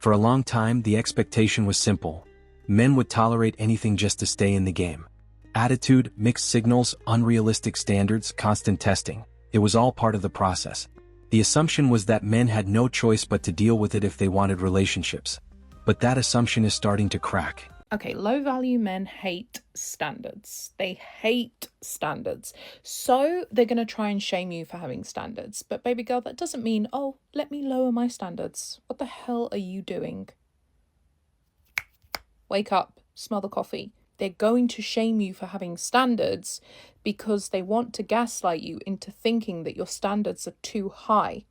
For a long time, the expectation was simple. Men would tolerate anything just to stay in the game. Attitude, mixed signals, unrealistic standards, constant testing. It was all part of the process. The assumption was that men had no choice but to deal with it if they wanted relationships. But that assumption is starting to crack. Okay, low-value men hate standards. They hate standards. So they're going to try and shame you for having standards. But baby girl, that doesn't mean, oh, let me lower my standards. What the hell are you doing? Wake up, smell the coffee. They're going to shame you for having standards because they want to gaslight you into thinking that your standards are too high.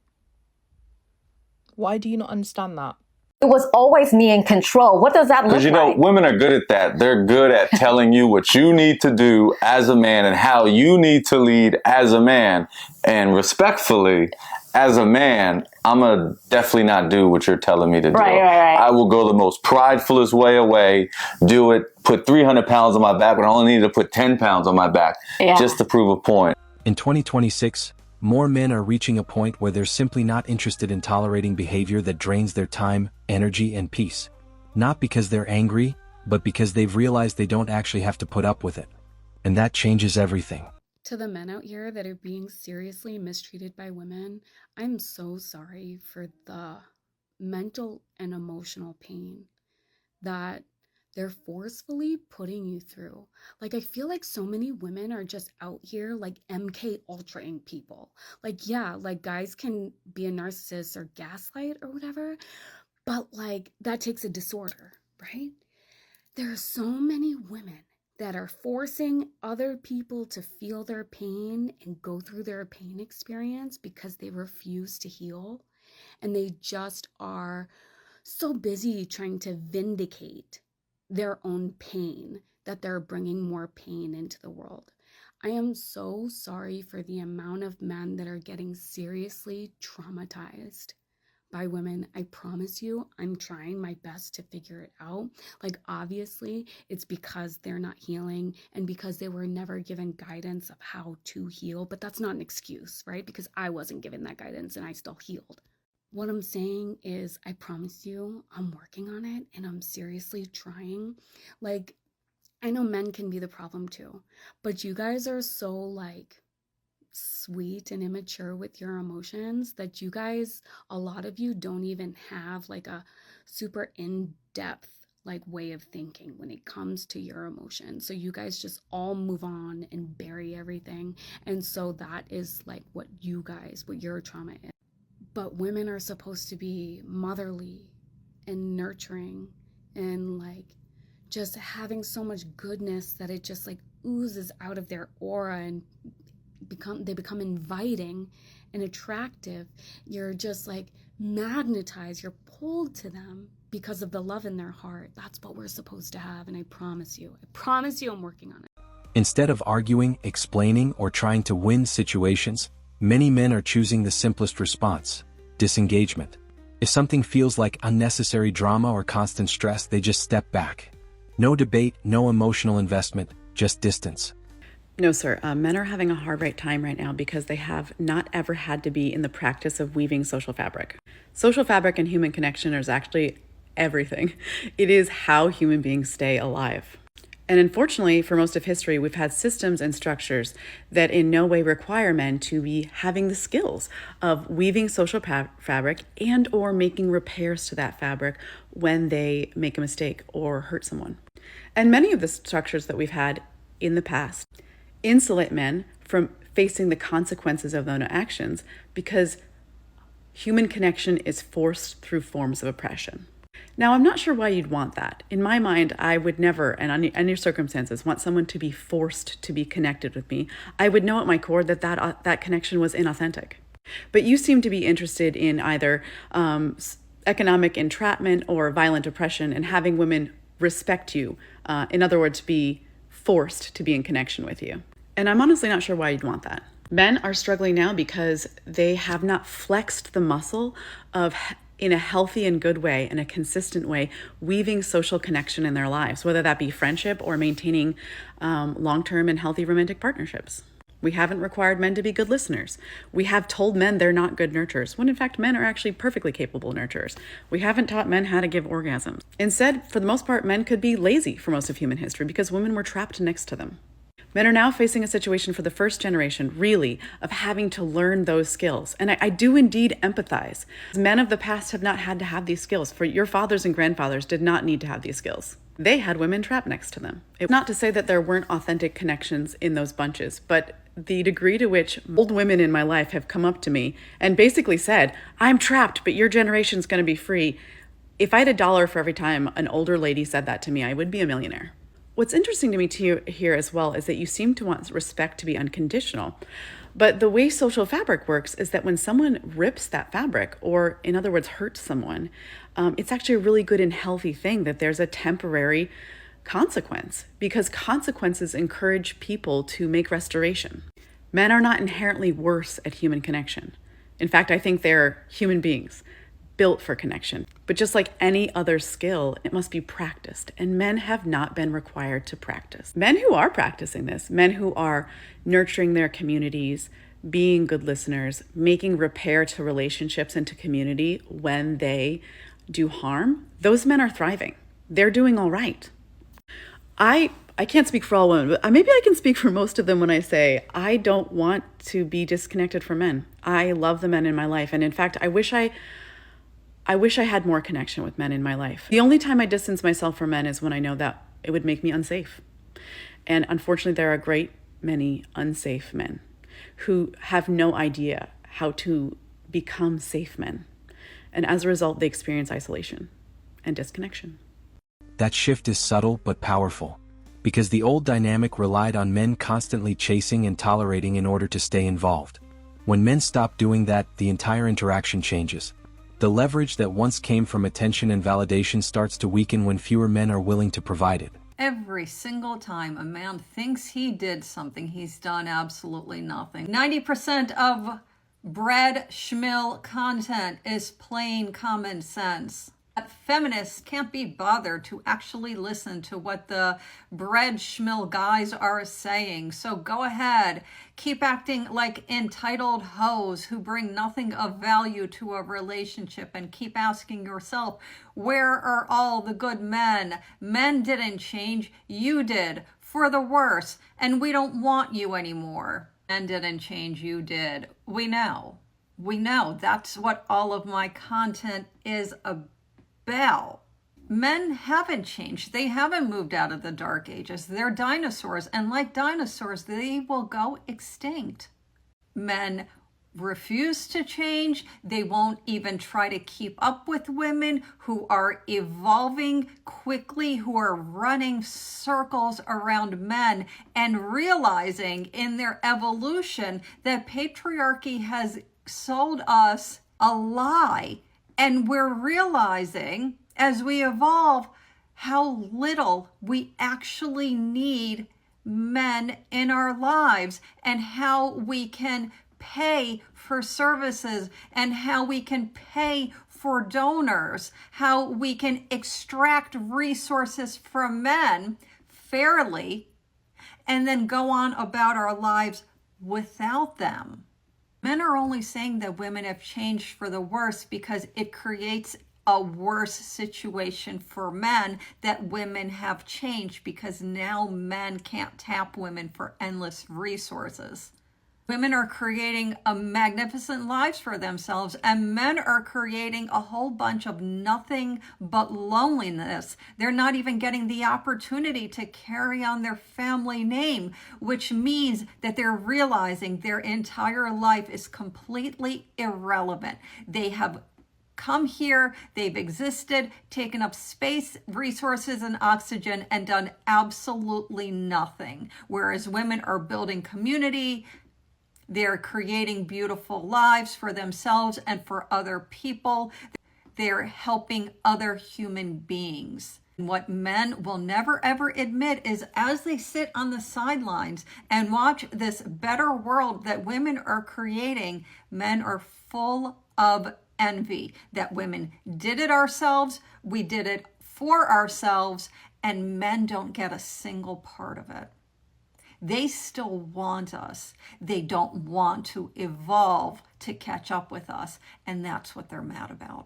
Why do you not understand that? It was always me in control. What does that look like? Because, you know, women are good at that. They're good at telling you what you need to do as a man and how you need to lead as a man. And respectfully, as a man, I'm going to definitely not do what you're telling me to do. Right. I will go the most pridefulest way away, do it, put 300 pounds on my back when I only needed to put 10 pounds on my back just to prove a point. In 2026, more men are reaching a point where they're simply not interested in tolerating behavior that drains their time, energy, and peace. Not because they're angry, but because they've realized they don't actually have to put up with it. And that changes everything. To the men out here that are being seriously mistreated by women, I'm so sorry for the mental and emotional pain that they're forcefully putting you through. Like, I feel like so many women are just out here like MK Ultraing people. Like, yeah, like guys can be a narcissist or gaslight or whatever, but like that takes a disorder, right? There are so many women that are forcing other people to feel their pain and go through their pain experience because they refuse to heal. And they just are so busy trying to vindicate their own pain that they're bringing more pain into the world. I am so sorry for the amount of men that are getting seriously traumatized by women. I promise you, I'm trying my best to figure it out. Like, obviously, it's because they're not healing and because they were never given guidance of how to heal. But that's not an excuse, right? Because I wasn't given that guidance and I still healed. What I'm saying is, I promise you, I'm working on it and I'm seriously trying. Like, I know men can be the problem too, but you guys are so like sweet and immature with your emotions that you guys, a lot of you don't even have like a super in-depth like way of thinking when it comes to your emotions. So you guys just all move on and bury everything. And so that is like what your trauma is. But women are supposed to be motherly and nurturing and like just having so much goodness that it just like oozes out of their aura and they become inviting and attractive. You're just like magnetized, you're pulled to them because of the love in their heart. That's what we're supposed to have. And I promise you I'm working on it. Instead of arguing, explaining, or trying to win situations, many men are choosing the simplest response: disengagement. If something feels like unnecessary drama or constant stress, they just step back. No debate, no emotional investment, just distance. No, sir. Men are having a hard time right now because they have not ever had to be in the practice of weaving social fabric. Social fabric and human connection is actually everything. It is how human beings stay alive. And unfortunately, for most of history, we've had systems and structures that in no way require men to be having the skills of weaving social fabric and or making repairs to that fabric when they make a mistake or hurt someone. And many of the structures that we've had in the past insulate men from facing the consequences of their own actions because human connection is forced through forms of oppression. Now, I'm not sure why you'd want that. In my mind, I would never, and under any circumstances, want someone to be forced to be connected with me. I would know at my core that connection was inauthentic. But you seem to be interested in either economic entrapment or violent oppression and having women respect you. In other words, be forced to be in connection with you. And I'm honestly not sure why you'd want that. Men are struggling now because they have not flexed the muscle of, in a healthy and good way, in a consistent way, weaving social connection in their lives, whether that be friendship or maintaining long-term and healthy romantic partnerships. We haven't required men to be good listeners. We have told men they're not good nurturers, when in fact men are actually perfectly capable nurturers. We haven't taught men how to give orgasms. Instead, for the most part, men could be lazy for most of human history because women were trapped next to them. Men are now facing a situation for the first generation, really, of having to learn those skills. And I do indeed empathize. Men of the past have not had to have these skills. For your fathers and grandfathers did not need to have these skills. They had women trapped next to them. It's not to say that there weren't authentic connections in those bunches, but the degree to which old women in my life have come up to me and basically said, I'm trapped, but your generation's going to be free. If I had $1 for every time an older lady said that to me, I would be a millionaire. What's interesting to me here as well is that you seem to want respect to be unconditional. But the way social fabric works is that when someone rips that fabric, or in other words, hurts someone, it's actually a really good and healthy thing that there's a temporary consequence, because consequences encourage people to make restoration. Men are not inherently worse at human connection. In fact, I think they're human beings built for connection. But just like any other skill, it must be practiced. And men have not been required to practice. Men who are practicing this, men who are nurturing their communities, being good listeners, making repair to relationships and to community when they do harm, those men are thriving. They're doing all right. I can't speak for all women, but maybe I can speak for most of them when I say I don't want to be disconnected from men. I love the men in my life. And in fact, I wish I had more connection with men in my life. The only time I distance myself from men is when I know that it would make me unsafe. And unfortunately, there are a great many unsafe men who have no idea how to become safe men. And as a result, they experience isolation and disconnection. That shift is subtle but powerful, because the old dynamic relied on men constantly chasing and tolerating in order to stay involved. When men stop doing that, the entire interaction changes. The leverage that once came from attention and validation starts to weaken when fewer men are willing to provide it. Every single time a man thinks he did something, he's done absolutely nothing. 90% of Brad Schmill content is plain common sense. Feminists can't be bothered to actually listen to what the Brad Schmill guys are saying. So go ahead, keep acting like entitled hoes who bring nothing of value to a relationship, and keep asking yourself, where are all the good men? Men didn't change, you did, for the worse, and we don't want you anymore. Men didn't change, you did. We know. That's what all of my content is about. Men haven't changed. They haven't moved out of the dark ages. They're dinosaurs, and like dinosaurs, they will go extinct. Men refuse to change. They won't even try to keep up with women who are evolving quickly, who are running circles around men and realizing in their evolution that patriarchy has sold us a lie. And we're realizing as we evolve how little we actually need men in our lives, and how we can pay for services, and how we can pay for donors, how we can extract resources from men fairly, and then go on about our lives without them. Men are only saying that women have changed for the worse because it creates a worse situation for men that women have changed, because now men can't tap women for endless resources. Women are creating a magnificent lives for themselves, and men are creating a whole bunch of nothing but loneliness. They're not even getting the opportunity to carry on their family name, which means that they're realizing their entire life is completely irrelevant. They have come here, they've existed, taken up space, resources, and oxygen, and done absolutely nothing. Whereas women are building community, they're creating beautiful lives for themselves and for other people. They're helping other human beings. And what men will never ever admit is, as they sit on the sidelines and watch this better world that women are creating, men are full of envy that women did it ourselves, we did it for ourselves, and men don't get a single part of it. They still want us. They don't want to evolve to catch up with us. And that's what they're mad about.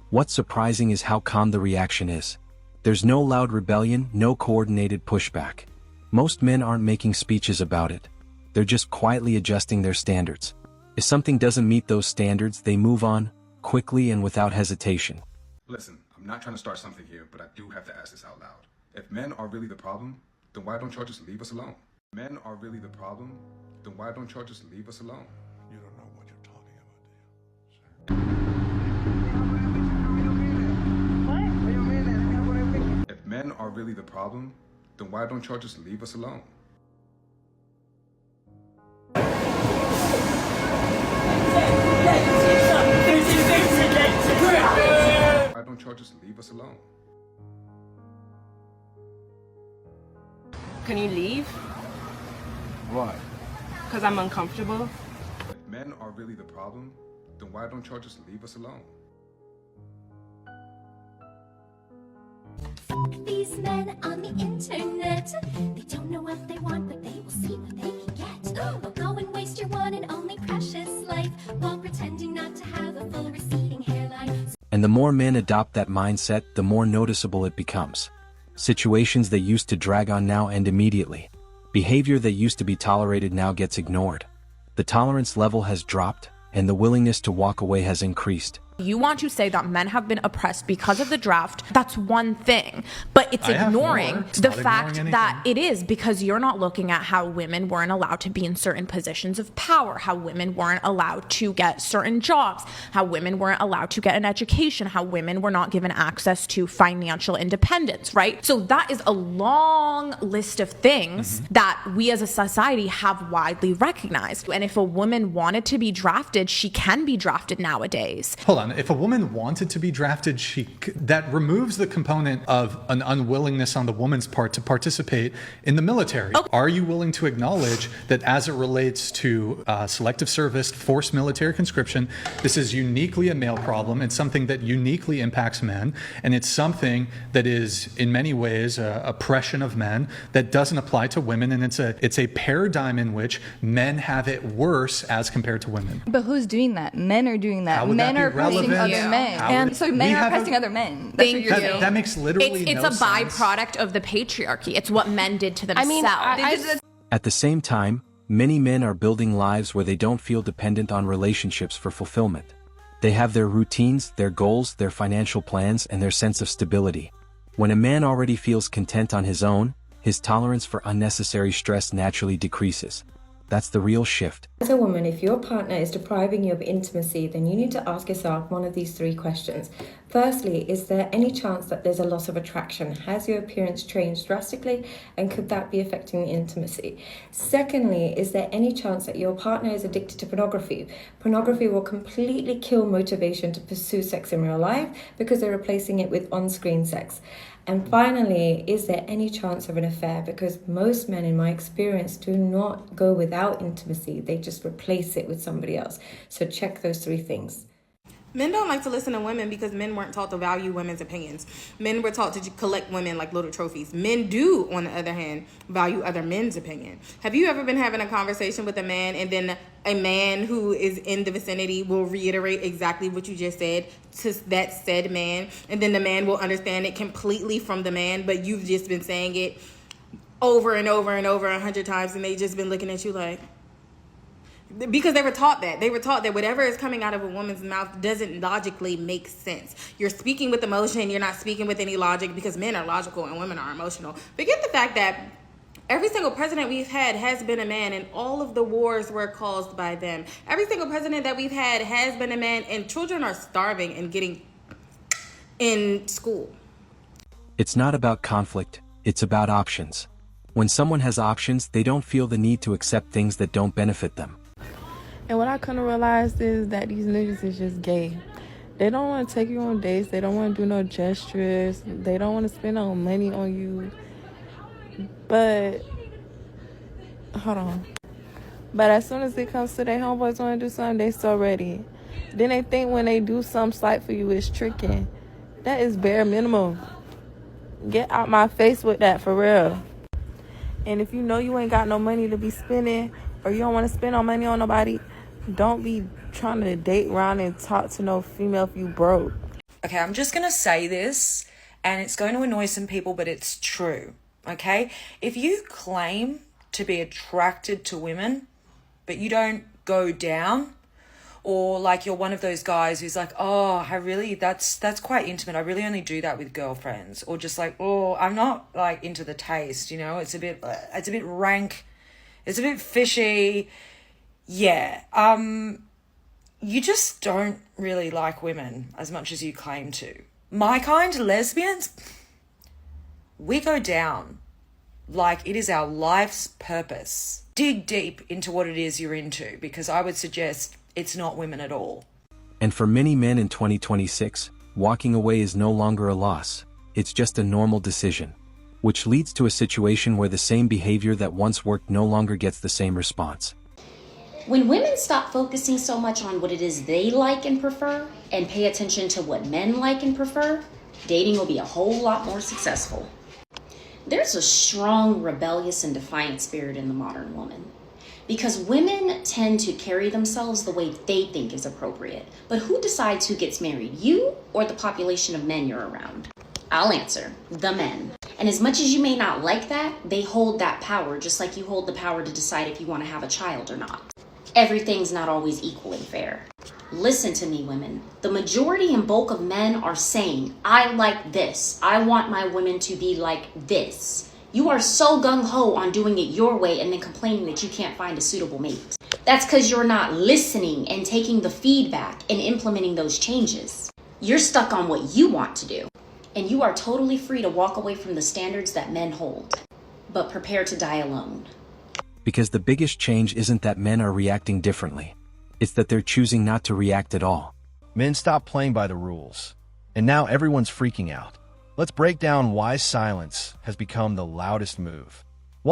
What's surprising is how calm the reaction is. There's no loud rebellion, no coordinated pushback. Most men aren't making speeches about it. They're just quietly adjusting their standards. If something doesn't meet those standards, they move on, quickly and without hesitation. Listen, I'm not trying to start something here, but I do have to ask this out loud. If men are really the problem, then why don't y'all just leave us alone? Men are really the problem, then why don't y'all just leave us alone? You don't know what you're talking about, do you? If men are really the problem, then why don't y'all just leave us alone? Why don't y'all just leave us alone? Can you leave? Why? Because I'm uncomfortable. If men are really the problem, then why don't y'all just leave us alone? These men on the internet, they don't know what they want, but they will see what they can get. Well, go and waste your one and only precious life while pretending not to have a full receding hairline. And the more men adopt that mindset, the more noticeable it becomes. Situations that used to drag on now end immediately. Behavior that used to be tolerated now gets ignored. The tolerance level has dropped, and the willingness to walk away has increased. You want to say that men have been oppressed because of the draft. That's one thing. But it's ignoring the fact that it is, because you're not looking at how women weren't allowed to be in certain positions of power, how women weren't allowed to get certain jobs, how women weren't allowed to get an education, how women were not given access to financial independence, right? So that is a long list of things that we as a society have widely recognized. And if a woman wanted to be drafted, she can be drafted nowadays. Hold on. If a woman wanted to be drafted, that removes the component of an unwillingness on the woman's part to participate in the military. Okay. Are you willing to acknowledge that as it relates to selective service, forced military conscription, this is uniquely a male problem? It's something that uniquely impacts men, and it's something that is in many ways oppression of men that doesn't apply to women, and it's a paradigm in which men have it worse as compared to women. But who's doing that? Men are doing that. How would Men that be are relevant? Other men. And so men are oppressing other men. That's what you're saying. That makes literally it's no a sense. byproduct of the patriarchy. It's what men did to themselves. At the same time, many men are building lives where they don't feel dependent on relationships for fulfillment. They have their routines, their goals, their financial plans, and their sense of stability. When a man already feels content on his own, his tolerance for unnecessary stress naturally decreases. That's the real shift. As a woman, if your partner is depriving you of intimacy, then you need to ask yourself one of these three questions. Firstly, is there any chance that there's a loss of attraction? Has your appearance changed drastically, and could that be affecting the intimacy? Secondly, is there any chance that your partner is addicted to pornography? Pornography will completely kill motivation to pursue sex in real life because they're replacing it with on-screen sex. And finally, is there any chance of an affair? Because most men, in my experience, do not go without intimacy. They just replace it with somebody else. So check those three things. Men don't like to listen to women because men weren't taught to value women's opinions. Men were taught to collect women like little trophies. Men do, on the other hand, value other men's opinion. Have you ever been having a conversation with a man and then a man who is in the vicinity will reiterate exactly what you just said to that said man, and then the man will understand it completely from the man, but you've just been saying it over and over and over 100 times, and they just been looking at you like... Because they were taught that. They were taught that whatever is coming out of a woman's mouth doesn't logically make sense. You're speaking with emotion. You're not speaking with any logic, because men are logical and women are emotional. Forget the fact that every single president we've had has been a man, and all of the wars were caused by them. Every single president that we've had has been a man, and children are starving and getting in school. It's not about conflict. It's about options. When someone has options, they don't feel the need to accept things that don't benefit them. And what I kind of realized is that these niggas is just gay. They don't want to take you on dates. They don't want to do no gestures. They don't want to spend no money on you. But, hold on. But as soon as it comes to their homeboys want to do something, they so ready. Then they think when they do something slight for you, it's tricking. That is bare minimum. Get out my face with that, for real. And if you know you ain't got no money to be spending, or you don't want to spend no money on nobody, don't be trying to date around and talk to no female if you broke. Okay, I'm just going to say this, and it's going to annoy some people, but it's true, okay? If you claim to be attracted to women, but you don't go down, or like you're one of those guys who's like, oh, that's quite intimate. I really only do that with girlfriends. Or just like, oh, I'm not like into the taste, you know, it's a bit rank. It's a bit fishy. Yeah. You just don't really like women as much as you claim to. My kind, lesbians, we go down like it is our life's purpose. Dig deep into what it is you're into, because I would suggest it's not women at all. And for many men in 2026, walking away is no longer a loss. It's just a normal decision, which leads to a situation where the same behavior that once worked no longer gets the same response. When women stop focusing so much on what it is they like and prefer and pay attention to what men like and prefer, dating will be a whole lot more successful. There's a strong, rebellious, and defiant spirit in the modern woman. Because women tend to carry themselves the way they think is appropriate. But who decides who gets married, you or the population of men you're around? I'll answer, the men. And as much as you may not like that, they hold that power, just like you hold the power to decide if you want to have a child or not. Everything's not always equal and fair. Listen to me, women. The majority and bulk of men are saying, I like this. I want my women to be like this. You are so gung-ho on doing it your way and then complaining that you can't find a suitable mate. That's because you're not listening and taking the feedback and implementing those changes. You're stuck on what you want to do. And you are totally free to walk away from the standards that men hold. But prepare to die alone. Because the biggest change isn't that men are reacting differently. It's that they're choosing not to react at all. Men stopped playing by the rules. And now everyone's freaking out. Let's break down why silence has become the loudest move.